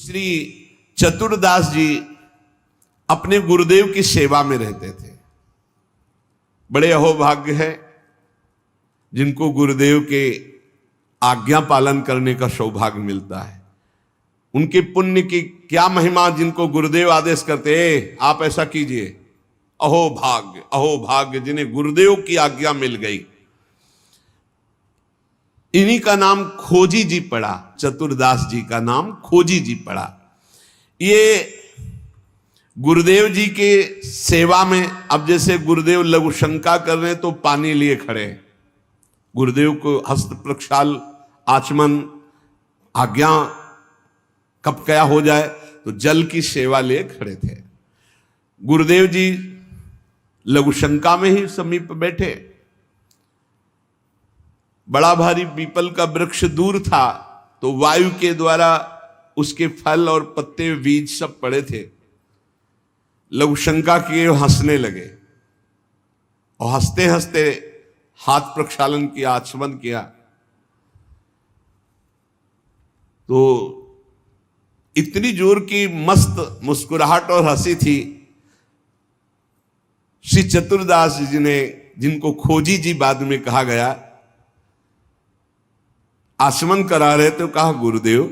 श्री चतुरदास जी अपने गुरुदेव की सेवा में रहते थे। बड़े अहोभाग्य है जिनको गुरुदेव के आज्ञा पालन करने का सौभाग्य मिलता है। उनके पुण्य की क्या महिमा, जिनको गुरुदेव आदेश करते आप ऐसा कीजिए, अहोभाग्य अहोभाग्य जिन्हें गुरुदेव की आज्ञा मिल गई। इन्हीं का नाम खोजी जी पड़ा, चतुरदास जी का नाम खोजी जी पड़ा। ये गुरुदेव जी के सेवा में, अब जैसे गुरुदेव लघु शंका कर रहे हैं तो पानी लिए खड़े, गुरुदेव को हस्त प्रक्षाल आचमन आज्ञा कब क्या हो जाए तो जल की सेवा लिए खड़े थे। गुरुदेव जी लघु शंका में ही समीप बैठे। बड़ा भारी पीपल का वृक्ष दूर था तो वायु के द्वारा उसके फल और पत्ते बीज सब पड़े थे। लघु शंका किए, हंसने लगे और हंसते हंसते हाथ प्रक्षालन किया, आचमन किया तो इतनी जोर की मस्त मुस्कुराहट और हंसी थी। श्री चतुरदास जी ने, जिनको खोजी जी बाद में कहा गया, आचमन करा रहे तो कहा, गुरुदेव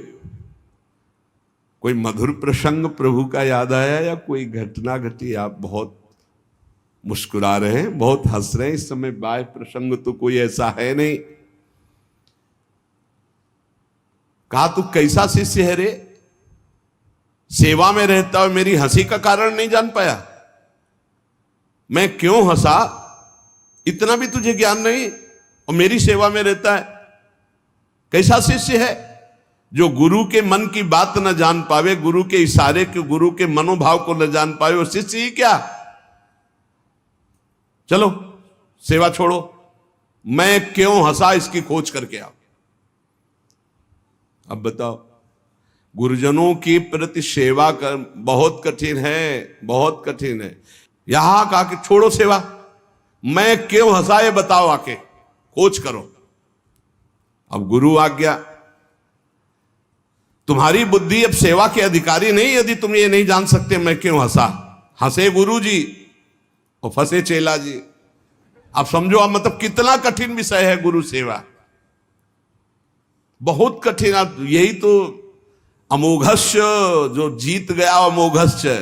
कोई मधुर प्रसंग प्रभु का याद आया या कोई घटना घटी? आप बहुत मुस्कुरा रहे हैं, बहुत हंस रहे हैं, इस समय बाह्य प्रसंग तो कोई ऐसा है नहीं। कहा, तू कैसा शिष्य है रे, सेवा में रहता हो, मेरी हंसी का कारण नहीं जान पाया? मैं क्यों हंसा इतना भी तुझे ज्ञान नहीं, और मेरी सेवा में रहता है? कैसा शिष्य है जो गुरु के मन की बात न जान पावे, गुरु के इशारे के, गुरु के मनोभाव को न जान पावे, वो शिष्य ही क्या? चलो सेवा छोड़ो, मैं क्यों हंसा इसकी खोज करके आओ। अब बताओ, गुरुजनों की प्रति सेवा कर बहुत कठिन है, बहुत कठिन है। यहां कहा कि छोड़ो सेवा, मैं क्यों हंसा ये बताओ, आके खोज करो। अब गुरु आज्ञा, तुम्हारी बुद्धि अब सेवा के अधिकारी नहीं, यदि तुम ये नहीं जान सकते मैं क्यों हंसा। हंसे गुरु जी और फंसे चेला जी। आप समझो, आप मतलब कितना कठिन विषय है गुरु सेवा, बहुत कठिन। यही तो अमोघस्य, जो जीत गया अमोघस्य।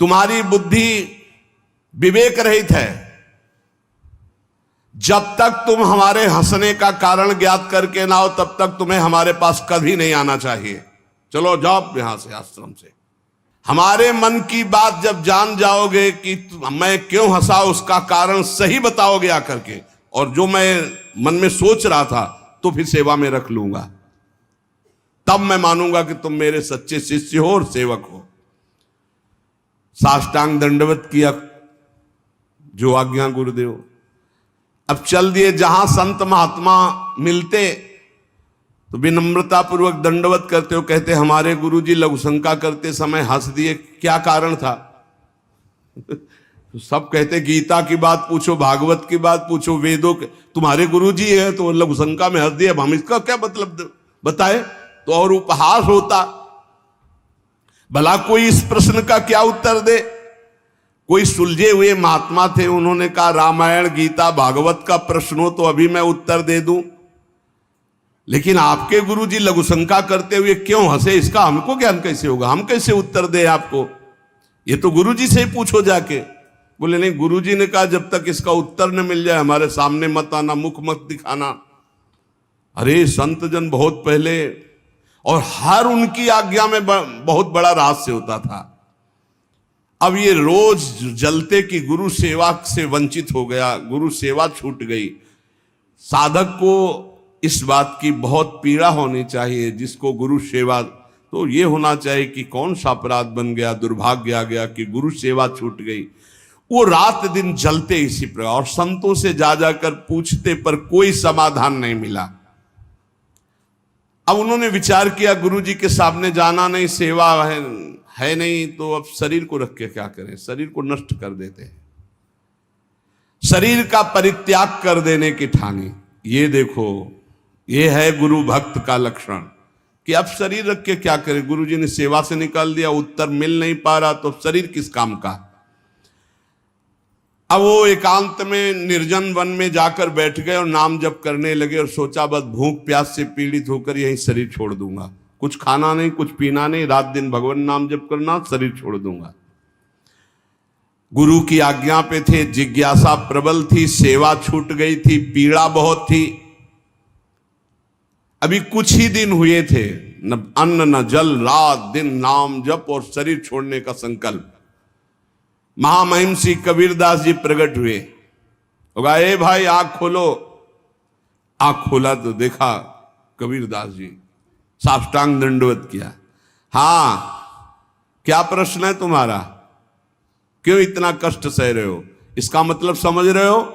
तुम्हारी बुद्धि विवेक रहित है। जब तक तुम हमारे हंसने का कारण ज्ञात करके ना हो तब तक तुम्हें हमारे पास कभी नहीं आना चाहिए। चलो जाओ यहां से, आश्रम से। हमारे मन की बात जब जान जाओगे कि मैं क्यों हंसा, उसका कारण सही बताओगे आकर के, और जो मैं मन में सोच रहा था तो फिर सेवा में रख लूंगा, तब मैं मानूंगा कि तुम मेरे सच्चे शिष्य हो और सेवक हो। साष्टांग दंडवत किया, जो आज्ञा गुरुदेव। अब चल दिए, जहां संत महात्मा मिलते तो विनम्रता पूर्वक दंडवत करते हो, कहते हमारे गुरुजी लघु शंका करते समय हंस दिए, क्या कारण था? तो सब कहते गीता की बात पूछो, भागवत की बात पूछो, वेदों के, तुम्हारे गुरुजी है तो लघु शंका में हंस दिए, अब हम इसका क्या मतलब बताए? तो और उपहास होता। भला कोई इस प्रश्न का क्या उत्तर दे? कोई सुलझे हुए महात्मा थे, उन्होंने कहा रामायण गीता भागवत का प्रश्न हो तो अभी मैं उत्तर दे दूं, लेकिन आपके गुरुजी लघु शंका करते हुए क्यों हंसे, इसका हमको ज्ञान कैसे होगा? हम कैसे उत्तर दे आपको? ये तो गुरुजी से ही पूछो जाके। बोले नहीं, गुरुजी ने कहा जब तक इसका उत्तर न मिल जाए हमारे सामने मत आना, मुख मत दिखाना। अरे संत जन बहुत पहले, और हर उनकी आज्ञा में बहुत बड़ा रहस्य होता था। अब ये रोज जलते कि गुरु सेवा से वंचित हो गया, गुरु सेवा छूट गई। साधक को इस बात की बहुत पीड़ा होनी चाहिए, जिसको गुरु सेवा, तो ये होना चाहिए कि कौन सा अपराध बन गया, दुर्भाग्य आ गया कि गुरु सेवा छूट गई। वो रात दिन जलते इसी प्रकार, और संतों से जा जाकर पूछते पर कोई समाधान नहीं मिला। अब उन्होंने विचार किया गुरु जी के सामने जाना नहीं, सेवा है नहीं, तो अब शरीर को रख के क्या करें, शरीर को नष्ट कर देते हैं। शरीर का परित्याग कर देने की ठानी। ये देखो, ये है गुरु भक्त का लक्षण कि अब शरीर रख के क्या करे, गुरुजी ने सेवा से निकाल दिया, उत्तर मिल नहीं पा रहा, तो शरीर किस काम का। अब वो एकांत में निर्जन वन में जाकर बैठ गए और नाम जप करने लगे और सोचा बस भूख प्यास से पीड़ित होकर यही शरीर छोड़ दूंगा, कुछ खाना नहीं, कुछ पीना नहीं, रात दिन भगवान नाम जप करना, शरीर छोड़ दूंगा। गुरु की आज्ञा पे थे, जिज्ञासा प्रबल थी, सेवा छूट गई थी, पीड़ा बहुत थी। अभी कुछ ही दिन हुए थे, न अन्न न जल, रात दिन नाम जप और शरीर छोड़ने का संकल्प। महामहिम श्री कबीरदास जी प्रकट हुए, होगा ए भाई आंख खोलो। आंख खोला तो देखा कबीरदास जी, साष्टांग दंडवत किया। हाँ, क्या प्रश्न है तुम्हारा, क्यों इतना कष्ट सह रहे हो? इसका मतलब समझ रहे हो?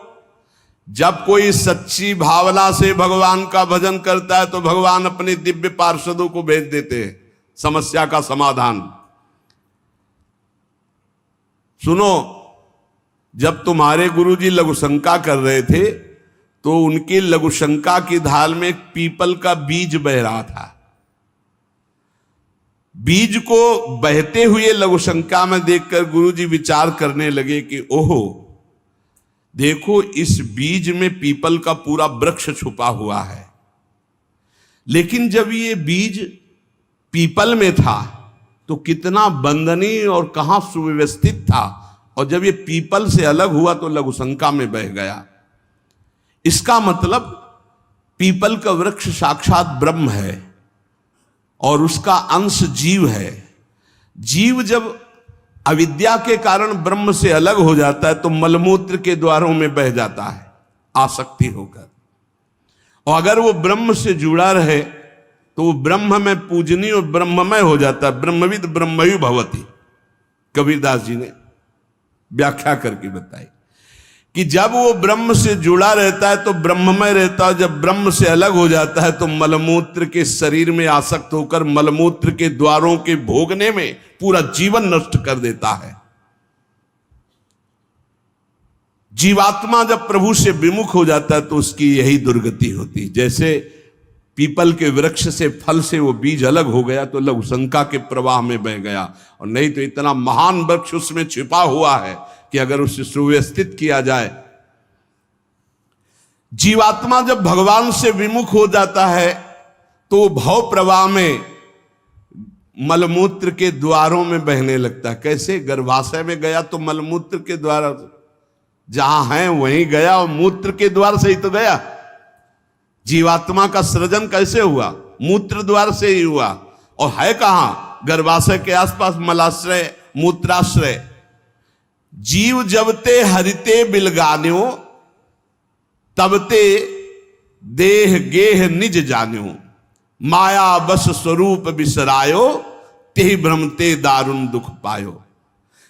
जब कोई सच्ची भावना से भगवान का भजन करता है तो भगवान अपने दिव्य पार्षदों को भेज देते हैं समस्या का समाधान। सुनो, जब तुम्हारे गुरुजी लघुशंका कर रहे थे तो उनकी लघुशंका की ढाल में एक पीपल का बीज बह रहा था। बीज को बहते हुए लघुशंका में देखकर गुरुजी विचार करने लगे कि ओहो, देखो इस बीज में पीपल का पूरा वृक्ष छुपा हुआ है। लेकिन जब ये बीज पीपल में था तो कितना बंदनीय और कहां सुव्यवस्थित था, और जब ये पीपल से अलग हुआ तो लघुशंका में बह गया। इसका मतलब पीपल का वृक्ष साक्षात ब्रह्म है और उसका अंश जीव है। जीव जब अविद्या के कारण ब्रह्म से अलग हो जाता है तो मलमूत्र के द्वारों में बह जाता है आसक्ति होकर, और अगर वो ब्रह्म से जुड़ा रहे तो वो ब्रह्म में पूजनीय और ब्रह्ममय हो जाता है। ब्रह्मविद ब्रह्मयु भवति, कबीरदास जी ने व्याख्या करके बताई कि जब वो ब्रह्म से जुड़ा रहता है तो ब्रह्ममय रहता है, जब ब्रह्म से अलग हो जाता है तो मलमूत्र के शरीर में आसक्त होकर मलमूत्र के द्वारों के भोगने में पूरा जीवन नष्ट कर देता है। जीवात्मा जब प्रभु से विमुख हो जाता है तो उसकी यही दुर्गति होती। जैसे पीपल के वृक्ष से फल से वो बीज अलग हो गया तो लघुशंका के प्रवाह में बह गया, और नहीं तो इतना महान वृक्ष उसमें छिपा हुआ है कि अगर उसे सुव्यवस्थित किया जाए। जीवात्मा जब भगवान से विमुख हो जाता है तो भव प्रवाह में मलमूत्र के द्वारों में बहने लगता है। कैसे? गर्भाशय में गया तो मलमूत्र के द्वार जहां है वहीं गया, और मूत्र के द्वार से ही तो गया। जीवात्मा का सृजन कैसे हुआ? मूत्र द्वार से ही हुआ, और है कहां? गर्भाशय के आसपास मलाश्रय, मूत्राश्रय। जीव जबते हरिते बिलगान्यो तबते देह गेह निज जान्यो, माया बस स्वरूप बिसरायो तेहि भ्रमते दारुण दुख पायो।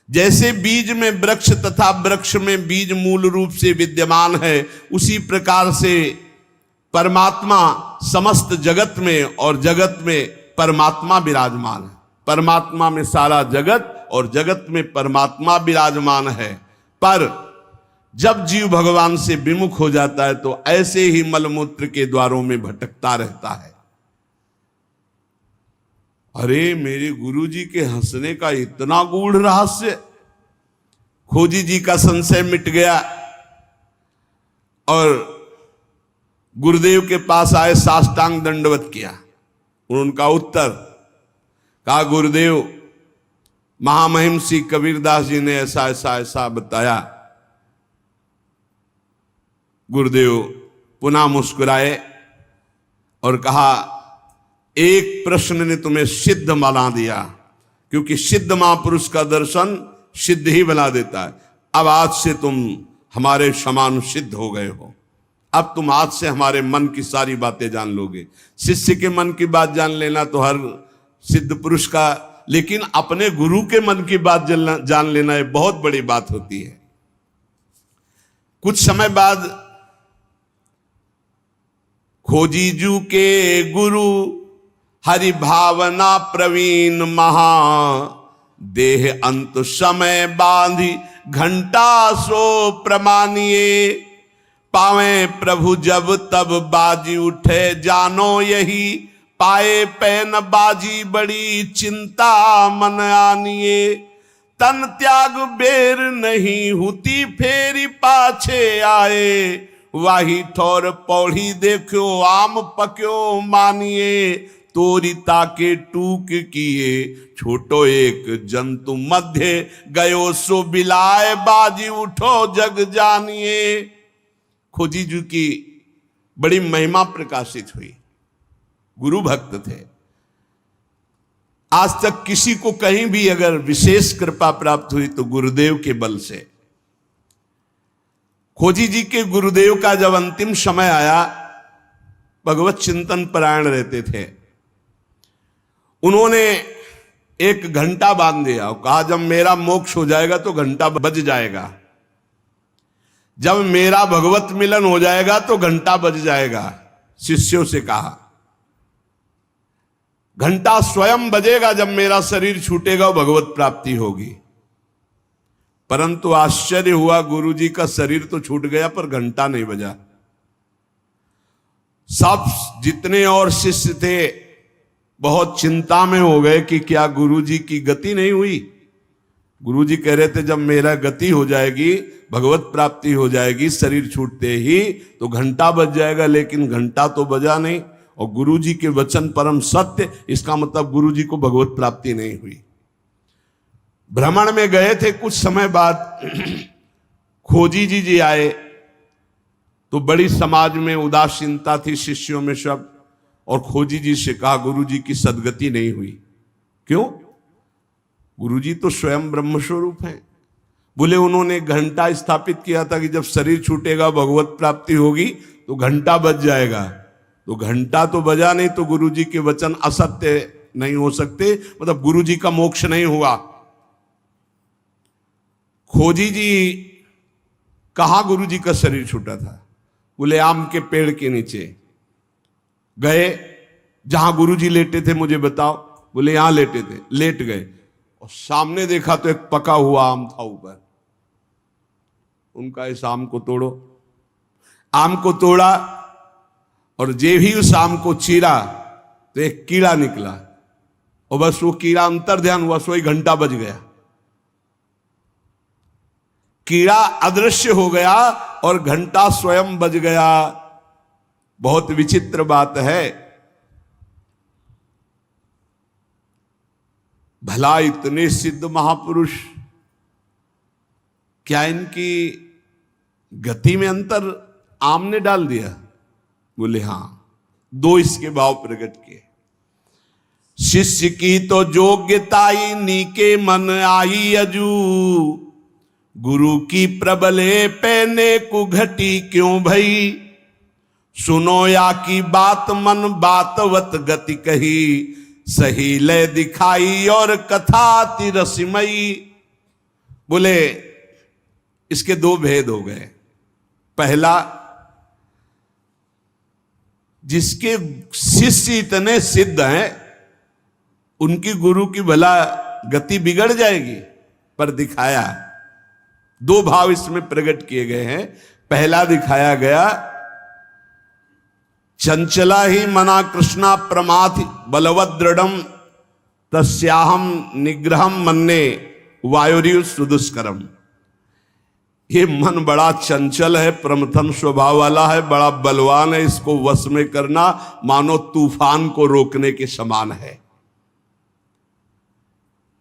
जैसे बीज में वृक्ष तथा वृक्ष में बीज मूल रूप से विद्यमान है, उसी प्रकार से परमात्मा समस्त जगत में और जगत में परमात्मा विराजमान है। परमात्मा में सारा जगत और जगत में परमात्मा विराजमान है। पर जब जीव भगवान से विमुख हो जाता है तो ऐसे ही मलमूत्र के द्वारों में भटकता रहता है। अरे मेरे गुरुजी के हंसने का इतना गूढ़ रहस्य, खोजी जी का संशय मिट गया और गुरुदेव के पास आए, साष्टांग दंडवत किया। उनका उत्तर कहा, गुरुदेव महामहिम श्री कबीरदास जी ने ऐसा ऐसा ऐसा बताया। गुरुदेव पुनः मुस्कुराए और कहा, एक प्रश्न ने तुम्हें सिद्ध बना दिया, क्योंकि सिद्ध महापुरुष का दर्शन सिद्ध ही बना देता है। अब आज से तुम हमारे समान सिद्ध हो गए हो। अब तुम आज से हमारे मन की सारी बातें जान लोगे। शिष्य के मन की बात जान लेना तो हर सिद्ध पुरुष का, लेकिन अपने गुरु के मन की बात जान लेना ये बहुत बड़ी बात होती है। कुछ समय बाद खोजीजू के गुरु हरि भावना प्रवीण महा, देह अंत समय बांधी घंटा सो प्रमानिए, पावे प्रभु जब तब बाजी उठे जानो यही, पाए पैन बाजी बड़ी चिंता मन आनिए, तन त्याग बेर नहीं हुती फेरी पाछे आए, वाही ठौर पौड़ी देखो आम पक्यो मानिए, तोरी ताके टूक किए छोटो एक जंतु मध्य गयो सो बिलाए, बाजी उठो जग जानिए। खोजी जी की बड़ी महिमा प्रकाशित हुई, गुरु भक्त थे। आज तक किसी को कहीं भी अगर विशेष कृपा प्राप्त हुई तो गुरुदेव के बल से। खोजी जी के गुरुदेव का जब अंतिम समय आया, भगवत चिंतन परायण रहते थे, उन्होंने एक घंटा बांध दिया और कहा जब मेरा मोक्ष हो जाएगा तो घंटा बज जाएगा, जब मेरा भगवत मिलन हो जाएगा तो घंटा बज जाएगा। शिष्यों से कहा घंटा स्वयं बजेगा जब मेरा शरीर छूटेगा और भगवत प्राप्ति होगी। परंतु आश्चर्य हुआ, गुरु जी का शरीर तो छूट गया पर घंटा नहीं बजा। सब जितने और शिष्य थे बहुत चिंता में हो गए कि क्या गुरु जी की गति नहीं हुई। गुरु जी कह रहे थे जब मेरा गति हो जाएगी, भगवत प्राप्ति हो जाएगी, शरीर छूटते ही तो घंटा बज जाएगा, लेकिन घंटा तो बजा नहीं। और गुरु जी के वचन परम सत्य, इसका मतलब गुरु जी को भगवत प्राप्ति नहीं हुई। भ्रमण में गए थे, कुछ समय बाद खोजी जी आए तो बड़ी समाज में उदासीनता थी शिष्यों में सब, और खोजी जी से कहा गुरु जी की सदगति नहीं हुई। क्यों? गुरु जी तो स्वयं ब्रह्म स्वरूप हैं। बोले उन्होंने घंटा स्थापित किया था कि जब शरीर छूटेगा भगवत प्राप्ति होगी तो घंटा बज जाएगा, तो घंटा तो बजा नहीं, तो गुरु जी के वचन असत्य नहीं हो सकते, मतलब गुरु जी का मोक्ष नहीं हुआ। खोजी जी कहाँ गुरु जी का शरीर छूटा था? बोले आम के पेड़ के नीचे गए, जहां गुरु जी लेटे थे मुझे बताओ। बोले यहां लेटे थे। लेट गए और सामने देखा तो एक पका हुआ आम था ऊपर। उनका इस आम को तोड़ो। आम को तोड़ा और जे भी उस आम को चीरा तो एक कीड़ा निकला, और बस वो कीड़ा अंतर ध्यान हुआ, सोई घंटा बज गया। कीड़ा अदृश्य हो गया और घंटा स्वयं बज गया। बहुत विचित्र बात है। भला इतने सिद्ध महापुरुष, क्या इनकी गति में अंतर आम ने डाल दिया? बोले हां। दो इसके भाव प्रकट किए। शिष्य की तो योग्यताई नीके मन आई अजू, गुरु की प्रबले पैने को घटी क्यों भई, सुनो या की बात मन बातवत गति कही, सही ले दिखाई और कथा तिरसिमयी। बोले इसके दो भेद हो गए। पहला, जिसके शिष्य इतने सिद्ध हैं उनकी गुरु की भला गति बिगड़ जाएगी, पर दिखाया दो भाव इसमें प्रकट किए गए हैं। पहला दिखाया गया, चंचला ही मना कृष्णा प्रमाथि बलवद दृढ़म तस्याहम निग्रहम मन्ने वायुरिव सुदुष्करम। ये मन बड़ा चंचल है, प्रमथन स्वभाव वाला है, बड़ा बलवान है, इसको वश में करना मानो तूफान को रोकने के समान है।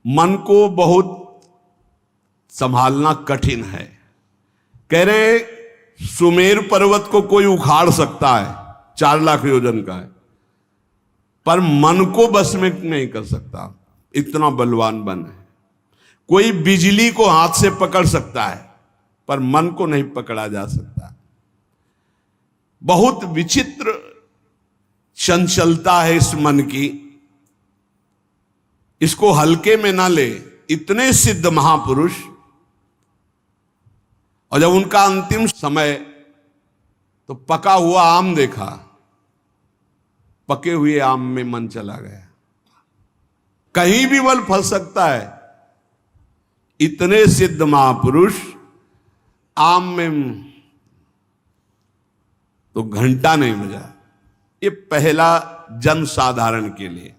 मन को बहुत संभालना कठिन है। कह रहे सुमेर पर्वत को कोई उखाड़ सकता है, 4 लाख योजन का है, पर मन को बस में नहीं कर सकता, इतना बलवान मन है। कोई बिजली को हाथ से पकड़ सकता है पर मन को नहीं पकड़ा जा सकता। बहुत विचित्र चंचलता है इस मन की, इसको हल्के में ना ले। इतने सिद्ध महापुरुष, और जब उनका अंतिम समय तो पका हुआ आम देखा, पके हुए आम में मन चला गया। कहीं भी बल फंस सकता है। इतने सिद्ध महापुरुष आम में तो घंटा नहीं बजा। ये पहला जन साधारण के लिए।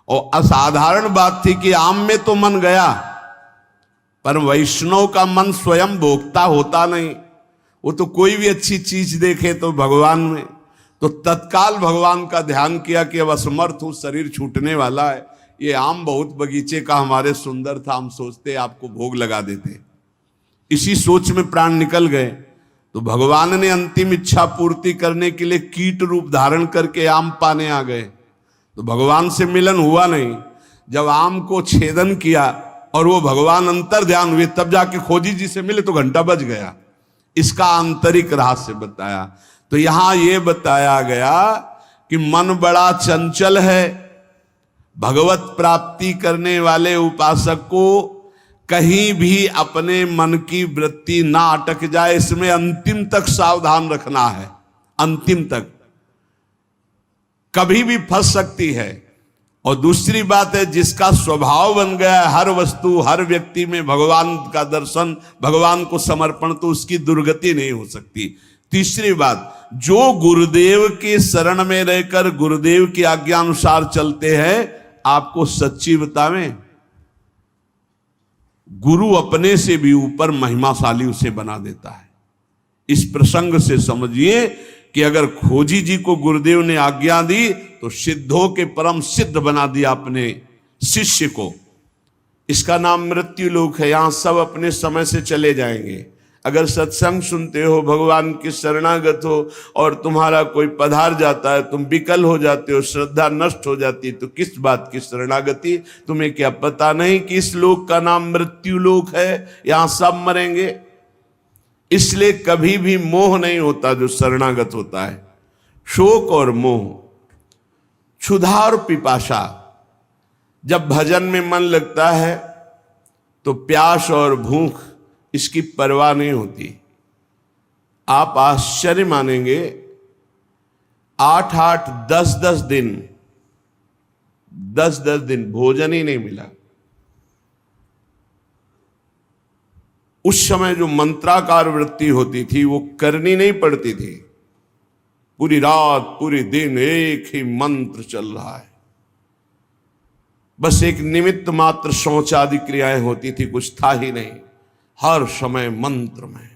और असाधारण बात थी कि आम में तो मन गया, पर वैष्णव का मन स्वयं भोक्ता होता नहीं। वो तो कोई भी अच्छी चीज देखे तो भगवान में, तो तत्काल भगवान का ध्यान किया कि अब असमर्थ हूं, शरीर छूटने वाला है। ये आम बहुत बगीचे का हमारे सुंदर था, हम सोचते आपको भोग लगा देते। इसी सोच में प्राण निकल गए। तो भगवान ने अंतिम इच्छा पूर्ति करने के लिए कीट रूप धारण करके आम पाने आ गए। तो भगवान से मिलन हुआ नहीं। जब आम को छेदन किया और वो भगवान अंतर ध्यान हुए, तब जाके खोजी जी से मिले तो घंटा बज गया। इसका आंतरिक रहस्य बताया। तो यहां यह बताया गया कि मन बड़ा चंचल है। भगवत प्राप्ति करने वाले उपासक को कहीं भी अपने मन की वृत्ति ना अटक जाए, इसमें अंतिम तक सावधान रखना है। अंतिम तक कभी भी फंस सकती है। और दूसरी बात है, जिसका स्वभाव बन गया है हर वस्तु हर व्यक्ति में भगवान का दर्शन, भगवान को समर्पण, तो उसकी दुर्गति नहीं हो सकती। तीसरी बात, जो गुरुदेव के शरण में रहकर गुरुदेव की आज्ञा अनुसार चलते हैं, आपको सच्ची बतावें, गुरु अपने से भी ऊपर महिमाशाली उसे बना देता है। इस प्रसंग से समझिए कि अगर खोजी जी को गुरुदेव ने आज्ञा दी तो सिद्धों के परम सिद्ध बना दिया अपने शिष्य को। इसका नाम मृत्यु लोक है। यहां सब अपने समय से चले जाएंगे। अगर सत्संग सुनते हो, भगवान की शरणागत हो और तुम्हारा कोई पधार जाता है, तुम विकल हो जाते हो, श्रद्धा नष्ट हो जाती है, तो किस बात की शरणागति? तुम्हें क्या पता नहीं कि इस लोक का नाम मृत्यु लोक है? यहां सब मरेंगे। इसलिए कभी भी मोह नहीं होता जो शरणागत होता है। शोक और मोह, क्षुधा और पिपासा। जब भजन में मन लगता है तो प्यास और भूख इसकी परवाह नहीं होती। आप आश्चर्य मानेंगे, 8-8, 10-10 दिन, 10-10 दिन भोजन ही नहीं मिला। उस समय जो मंत्राकार वृत्ति होती थी वो करनी नहीं पड़ती थी। पूरी रात पूरी दिन एक ही मंत्र चल रहा है। बस एक निमित्त मात्र शौच आदि क्रियाएं होती थी, कुछ था ही नहीं। हर समय मंत्र में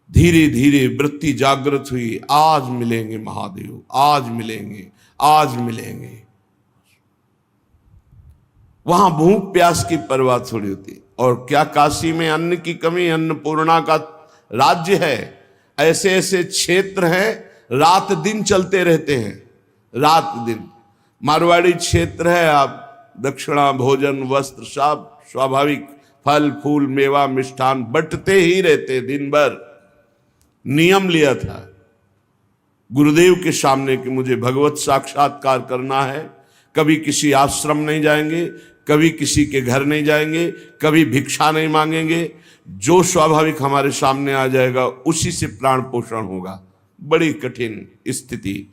धीरे धीरे वृत्ति जागृत हुई। आज मिलेंगे महादेव, आज मिलेंगे, आज मिलेंगे। वहां भूख प्यास की परवाह थोड़ी होती। और क्या काशी में अन्न की कमी? अन्नपूर्णा का राज्य है। ऐसे ऐसे क्षेत्र हैं, रात दिन चलते रहते हैं, रात दिन। मारवाड़ी क्षेत्र है, आप दक्षिणा भोजन वस्त्र सब स्वाभाविक, फल फूल मेवा मिष्ठान बंटते ही रहते दिन भर। नियम लिया था गुरुदेव के सामने कि मुझे भगवत साक्षात्कार करना है। कभी किसी आश्रम नहीं जाएंगे, कभी किसी के घर नहीं जाएंगे, कभी भिक्षा नहीं मांगेंगे। जो स्वाभाविक हमारे सामने आ जाएगा उसी से प्राण पोषण होगा। बड़ी कठिन स्थिति,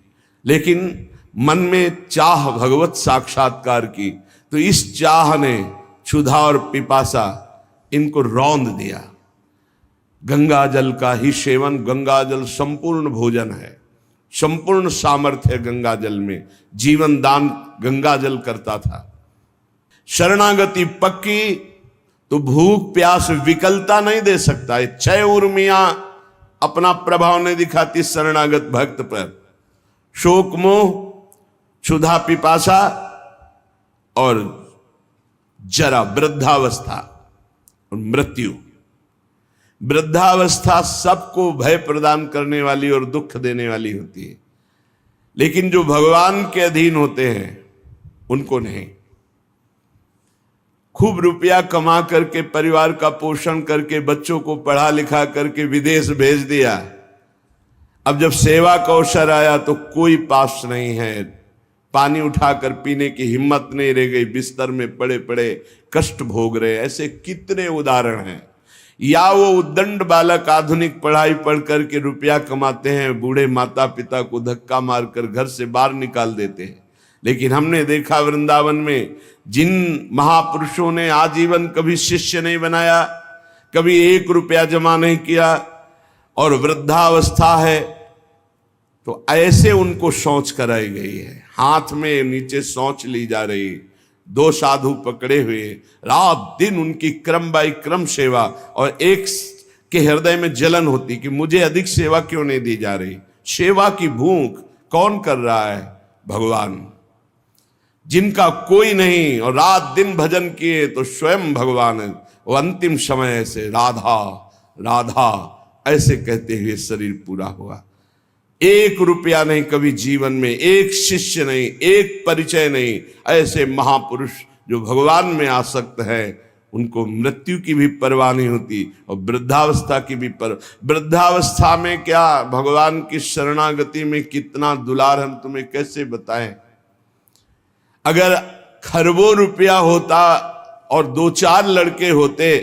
लेकिन मन में चाह भगवत साक्षात्कार की, तो इस चाह ने क्षुधा और पिपासा इनको रौंद दिया। गंगा जल का ही सेवन, गंगा जल संपूर्ण भोजन है, संपूर्ण सामर्थ्य है गंगा जल में। जीवन दान गंगा जल करता था। शरणागति पक्की तो भूख प्यास विकलता नहीं दे सकता। छह उर्मियां अपना प्रभाव नहीं दिखाती शरणागत भक्त पर। शोक मोह, क्षुधा पिपासा और जरा वृद्धावस्था और मृत्यु। वृद्धावस्था सबको भय प्रदान करने वाली और दुख देने वाली होती है, लेकिन जो भगवान के अधीन होते हैं उनको नहीं। खूब रुपया कमा करके, परिवार का पोषण करके, बच्चों को पढ़ा लिखा करके विदेश भेज दिया। अब जब सेवा का अवसर आया तो कोई पास नहीं है, पानी उठाकर पीने की हिम्मत नहीं रह गई, बिस्तर में पड़े पड़े कष्ट भोग रहे। ऐसे कितने उदाहरण हैं। या वो उद्दंड बालक आधुनिक पढ़ाई पढ़ करके रुपया कमाते हैं, बूढ़े माता पिता को धक्का मारकर घर से बाहर निकाल देते हैं। लेकिन हमने देखा वृंदावन में जिन महापुरुषों ने आजीवन कभी शिष्य नहीं बनाया, कभी 1 रुपया जमा नहीं किया, और वृद्धावस्था है तो ऐसे उनको शौच कराई गई है। हाथ में नीचे सोंच ली जा रही, 2 साधु पकड़े हुए, रात दिन उनकी क्रम बाई क्रम सेवा, और एक के हृदय में जलन होती कि मुझे अधिक सेवा क्यों नहीं दी जा रही। सेवा की भूख कौन कर रहा है? भगवान, जिनका कोई नहीं और रात दिन भजन किए तो स्वयं भगवान है। वो अंतिम समय से राधा राधा ऐसे कहते हुए शरीर पूरा हुआ। 1 रुपया नहीं कभी जीवन में, 1 शिष्य नहीं, 1 परिचय नहीं। ऐसे महापुरुष जो भगवान में आसक्त है, उनको मृत्यु की भी परवाह नहीं होती और वृद्धावस्था की भी वृद्धावस्था में क्या भगवान की शरणागति में कितना दुलार हम तुम्हें कैसे बताएं। अगर खरबों रुपया होता और 2-4 लड़के होते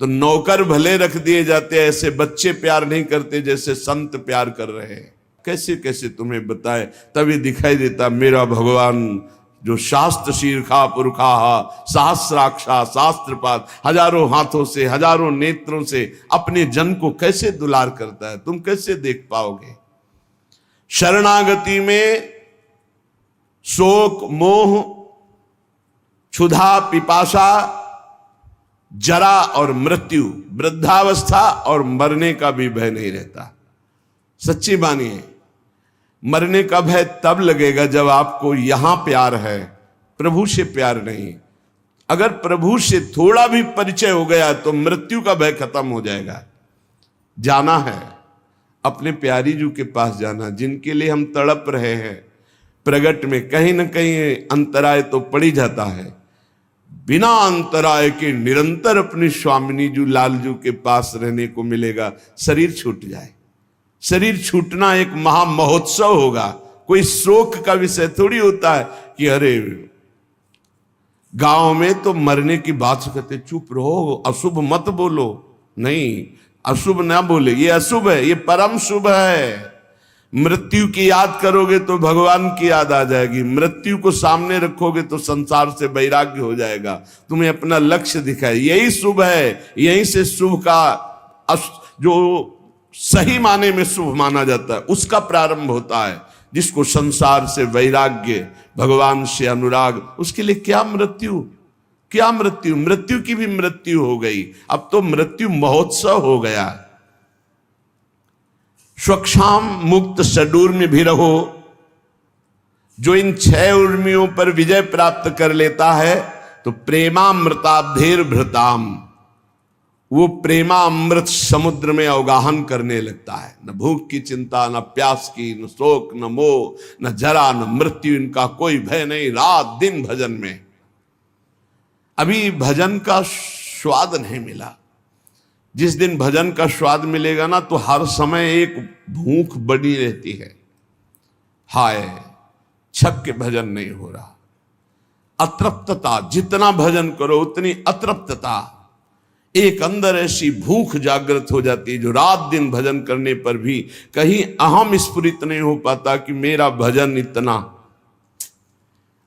तो नौकर भले रख दिए जाते, ऐसे बच्चे प्यार नहीं करते जैसे संत प्यार कर रहे हैं। कैसे कैसे तुम्हें बताए, तभी दिखाई देता मेरा भगवान जो शास्त्र शीर्षा पुरखा सहस्राक्षा शास्त्रपात, हजारों हाथों से हजारों नेत्रों से अपने जन को कैसे दुलार करता है, तुम कैसे देख पाओगे। शरणागति में शोक मोह क्षुधा पिपासा जरा और मृत्यु, वृद्धावस्था और मरने का भी भय नहीं रहता। सच्ची मानिए, मरने का भय तब लगेगा जब आपको यहां प्यार है, प्रभु से प्यार नहीं। अगर प्रभु से थोड़ा भी परिचय हो गया तो मृत्यु का भय खत्म हो जाएगा। जाना है अपने प्यारी जू के पास, जाना जिनके लिए हम तड़प रहे हैं। प्रगट में कहीं ना कहीं अंतराय तो पड़ ही जाता है, बिना अंतराय के निरंतर अपनी स्वामिनी जू लालजू के पास रहने को मिलेगा। शरीर छूट जाए, शरीर छूटना एक महा महोत्सव होगा, कोई शोक का विषय थोड़ी होता है कि अरे गांव में तो मरने की बात कहते चुप रहो, अशुभ मत बोलो। नहीं, अशुभ ना बोले, ये अशुभ है, ये परम शुभ है। मृत्यु की याद करोगे तो भगवान की याद आ जाएगी, मृत्यु को सामने रखोगे तो संसार से वैराग्य हो जाएगा, तुम्हें अपना लक्ष्य दिखाए। यही शुभ है, यहीं से शुभ का जो सही माने में शुभ माना जाता है उसका प्रारंभ होता है। जिसको संसार से वैराग्य, भगवान से अनुराग, उसके लिए क्या मृत्यु, क्या मृत्यु। मृत्यु की भी मृत्यु हो गई, अब तो मृत्यु महोत्सव हो गया। स्वक्षाम मुक्त सडूर में भी रहो, जो इन 6 उर्मियों पर विजय प्राप्त कर लेता है तो प्रेमामृताब्धेर भृताम, वो प्रेमामृत समुद्र में अवगाहन करने लगता है। न भूख की चिंता, न प्यास की, न शोक, न मोह, न जरा, न मृत्यु, इनका कोई भय नहीं। रात दिन भजन में। अभी भजन का स्वाद नहीं मिला। जिस दिन भजन का स्वाद मिलेगा ना तो हर समय एक भूख बनी रहती है, हाय छक के भजन नहीं हो रहा। अतृप्तता, जितना भजन करो उतनी अतृप्तता, एक अंदर ऐसी भूख जागृत हो जाती है जो रात दिन भजन करने पर भी कहीं अहम स्फुरित नहीं हो पाता कि मेरा भजन इतना,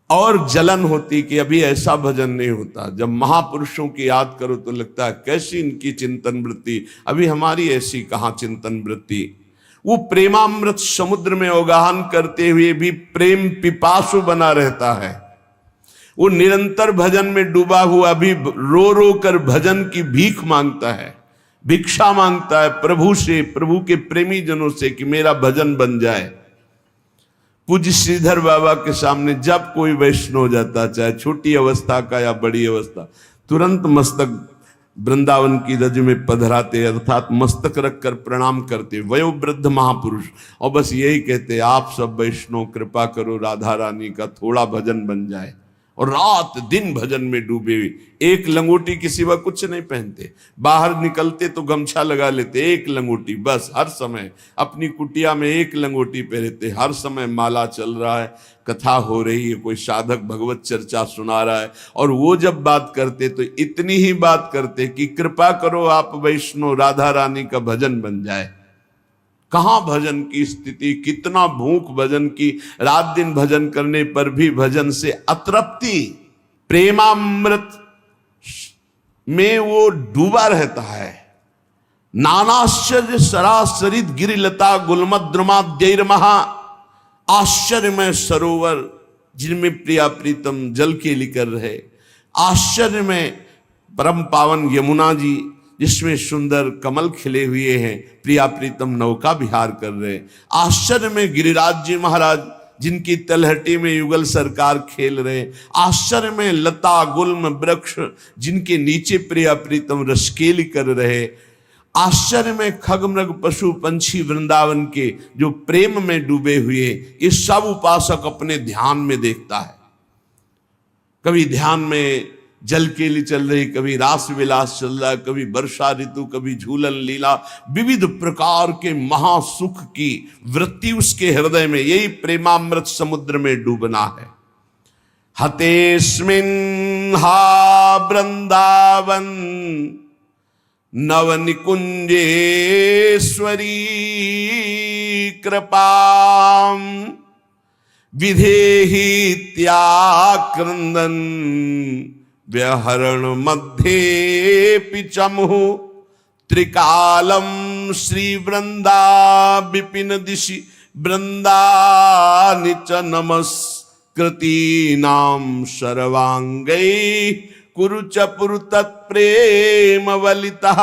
और जलन होती कि अभी ऐसा भजन नहीं होता। जब महापुरुषों की याद करो तो लगता है कैसी इनकी चिंतन वृत्ति, अभी हमारी ऐसी कहां चिंतन वृत्ति। वो प्रेमामृत समुद्र में अवगाहन करते हुए भी प्रेम पिपासु बना रहता है। वो निरंतर भजन में डूबा हुआ भी रो रो कर भजन की भीख मांगता है, भिक्षा मांगता है प्रभु से, प्रभु के प्रेमी जनों से कि मेरा भजन बन जाए। पूज्य श्रीधर बाबा के सामने जब कोई वैष्णव हो जाता, चाहे छोटी अवस्था का या बड़ी अवस्था, तुरंत मस्तक वृंदावन की रज में पधराते, अर्थात मस्तक रखकर प्रणाम करते वयोवृद्ध महापुरुष, और बस यही कहते आप सब वैष्णव कृपा करो राधा रानी का थोड़ा भजन बन जाए। और रात दिन भजन में डूबे हुए, एक लंगोटी के सिवा कुछ नहीं पहनते, बाहर निकलते तो गमछा लगा लेते, एक लंगोटी बस, हर समय अपनी कुटिया में एक लंगोटी पहनते, हर समय माला चल रहा है, कथा हो रही है, कोई साधक भगवत चर्चा सुना रहा है, और वो जब बात करते तो इतनी ही बात करते कि कृपा करो आप वैष्णव राधा रानी का भजन बन जाए। कहां भजन की स्थिति, कितना भूख भजन की, रात दिन भजन करने पर भी भजन से अतृप्ति। प्रेमामृत में वो डूबा रहता है। नानाश्चर्य सरासरित गिरिलता गुलमद्रुमा महा, आश्चर्यमय सरोवर जिनमें प्रिया प्रीतम जल केली कर रहे, आश्चर्यमय परम पावन यमुना जी जिसमें सुंदर कमल खिले हुए हैं, प्रिया प्रीतम नौका विहार कर रहे, आश्चर्य में गिरिराज जी महाराज जिनकी तलहटी में युगल सरकार खेल रहे, आश्चर्य में लता गुल्म वृक्ष जिनके नीचे प्रिया प्रीतम रसकेली कर रहे, आश्चर्य में खगमृग पशु पंछी वृंदावन के जो प्रेम में डूबे हुए, ये सब उपासक अपने ध्यान में देखता है। कभी ध्यान में जल केली चल रही, कभी रास विलास चल रहा है, कभी वर्षा ऋतु, कभी झूलन लीला, विविध प्रकार के महासुख की वृत्ति उसके हृदय में, यही प्रेमामृत समुद्र में डूबना है। हतेस्मिन् हा वृंदावन नव निकुंजेश्वरी कृपाम विधेहि त्याक्रंदन व्यहरण मध्ये पिचमुहु त्रिकालम श्री वृंदा विपिन दिशि वृंदानि च नमस्कृतीनां सर्वांगै कुरु च पुरु तत्प्रेम वलितः।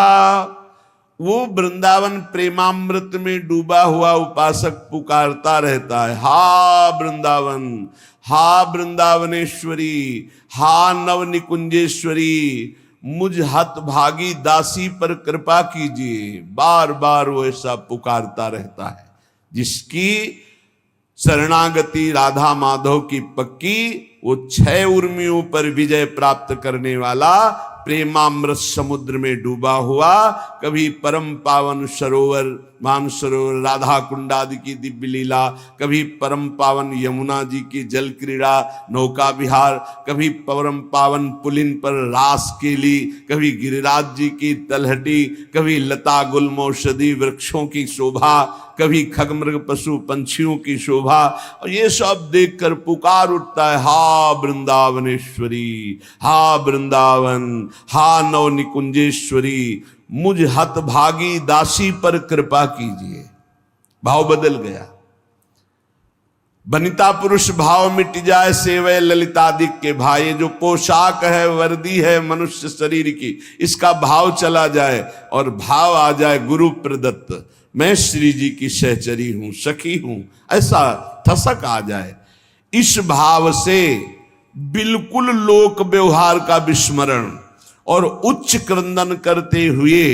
वो वृंदावन प्रेमामृत में डूबा हुआ उपासक पुकारता रहता है, हा वृंदावन, हा वृंदावनेश्वरी, हा नव निकुंजेश्वरी, मुझ हतभागी दासी पर कृपा कीजिए। बार बार वो ऐसा पुकारता रहता है। जिसकी शरणागति राधा माधव की पक्की, वो 6 उर्मियों पर विजय प्राप्त करने वाला प्रेमामृत समुद्र में डूबा हुआ, कभी परम पावन सरोवर मानसरोवर राधा कुंड आदि की दिव्य लीला, कभी परम पावन यमुना जी की जल क्रीड़ा नौका विहार, कभी परम पावन पुलिन पर रास केली, कभी गिरिराज जी की तलहटी, कभी लता गुल्म औषधि वृक्षों की शोभा, कभी खगमृग पशु पंछियों की शोभा। और ये सब देखकर पुकार उठता है, हा वृंदावनेश्वरी, हा वृंदावन, हा नव निकुंजेश्वरी, मुझ हतभागी दासी पर कृपा कीजिए। भाव बदल गया। बनिता पुरुष भाव मिट जाए, सेवय ललितादिक के भाई, जो पोशाक है वर्दी है मनुष्य शरीर की, इसका भाव चला जाए और भाव आ जाए गुरु प्रदत्त, मैं श्री जी की सहचरी हूं, सखी हूं, ऐसा ठसक आ जाए। इस भाव से बिल्कुल लोक व्यवहार का विस्मरण और उच्च क्रंदन करते हुए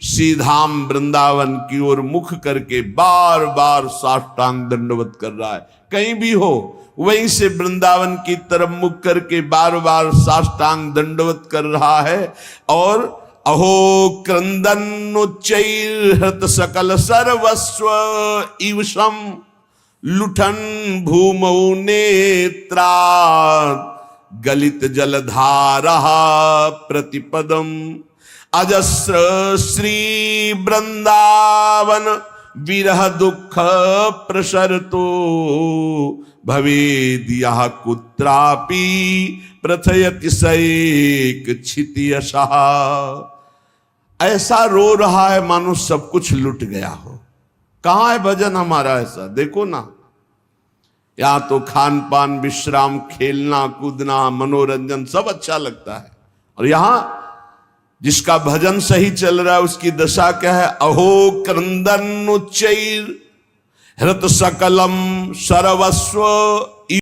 सीधाम वृंदावन की ओर मुख करके बार बार साष्टांग दंडवत कर रहा है। कहीं भी हो वहीं से वृंदावन की तरफ मुख करके बार बार साष्टांग दंडवत कर रहा है। और अहो क्रंदन उच्चैर्हृत सकल सर्वस्व इवशम लुठन भूमौ नेत्रा गलित जलधारा प्रतिपदम अजस्र श्री वृंदावन विरह दुख प्रसरतो भवेद यह कुत्रापि प्रथयति सैक क्षितियशः। ऐसा रो रहा है मानो सब कुछ लुट गया हो। कहां है भजन हमारा ऐसा? देखो ना, या तो खान पान विश्राम खेलना कूदना मनोरंजन सब अच्छा लगता है, और यहां जिसका भजन सही चल रहा है उसकी दशा क्या है? अहो क्रंदन उच्चैर हृत सकलम सर्वस्व